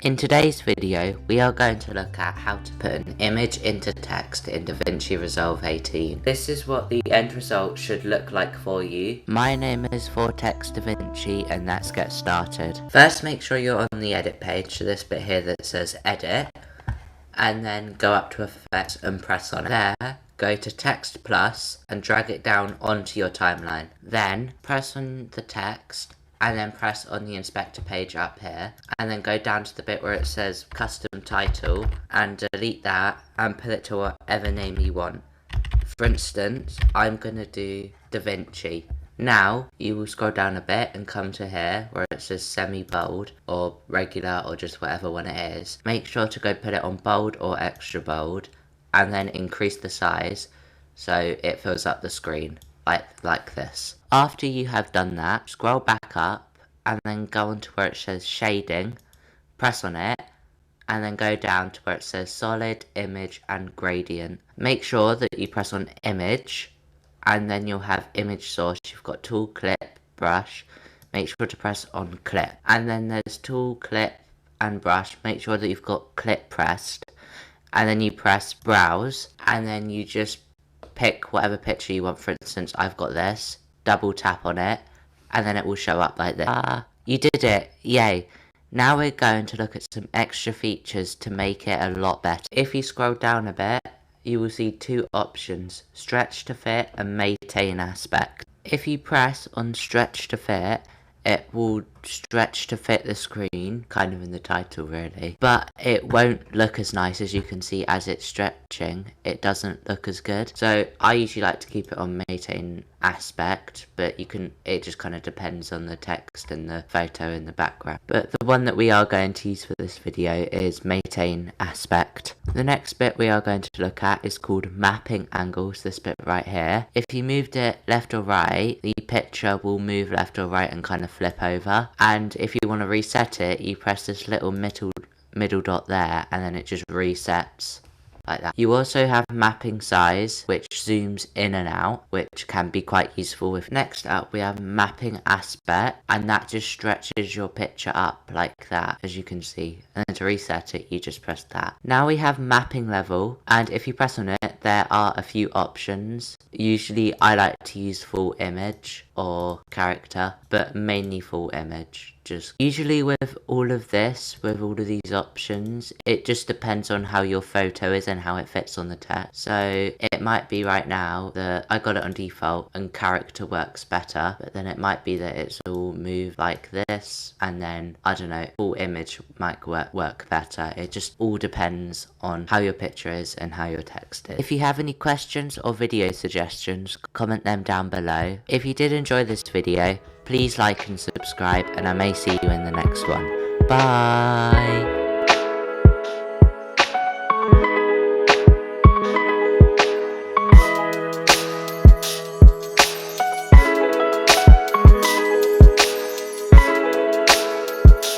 In today's video, we are going to look at how to put an image into text in DaVinci Resolve 18. This is what the end result should look like for you. My name is Vortex DaVinci and let's get started. First, make sure you're on the edit page, so this bit here that says edit, and then go up to effects and press on it. There, go to text plus and drag it down onto your timeline. Then press on the text and then press on the inspector page up here, and then go down to the bit where it says custom title and delete that and put it to whatever name you want. For instance, I'm gonna do DaVinci. Now you will scroll down a bit and come to here where it says semi-bold or regular or just whatever one it is. Make sure to go put it on bold or extra bold and then increase the size so it fills up the screen like this. After you have done that, scroll back up and then go on to where it says shading, press on it, and then go down to where it says solid, image, and gradient. Make sure that you press on image, and then you'll have image source. You've got tool, clip, brush. Make sure to press on clip. And then there's tool, clip, and brush. Make sure that you've got clip pressed. And then you press browse, and then you just pick whatever picture you want. For instance, I've got this. Double tap on it, and then it will show up like this. You did it, yay. Now we're going to look at some extra features to make it a lot better. If you scroll down a bit, you will see two options, stretch to fit and maintain aspect. If you press on stretch to fit, it will stretch to fit the screen, kind of in the title really, but it won't look as nice. As you can see, as it's stretching, it doesn't look as good. So I usually like to keep it on maintain aspect, but it just kind of depends on the text and the photo in the background. But the one that we are going to use for this video is maintain aspect. The next bit we are going to look at is called mapping angles, this bit right here. If you moved it left or right, the picture will move left or right and kind of flip over. And if you want to reset it, you press this little middle dot there, and then it just resets like that. You also have mapping size, which zooms in and out, which can be quite useful with. Next up, we have mapping aspect, and that just stretches your picture up like that, as you can see. And then to reset it, you just press that. Now we have mapping level, and if you press on it, there are a few options. Usually I like to use full image or character, but mainly full image. Just usually with all of these options, it just depends on how your photo is and how it fits on the text. So it might be right now that I got it on default and character works better, but then it might be that it's all moved like this, and then I don't know, full image might work better. It just all depends on how your picture is and how your text is. If you have any questions or video suggestions, comment them down below. If you did enjoy this video, please like and subscribe, and I may see you in the next one. Bye!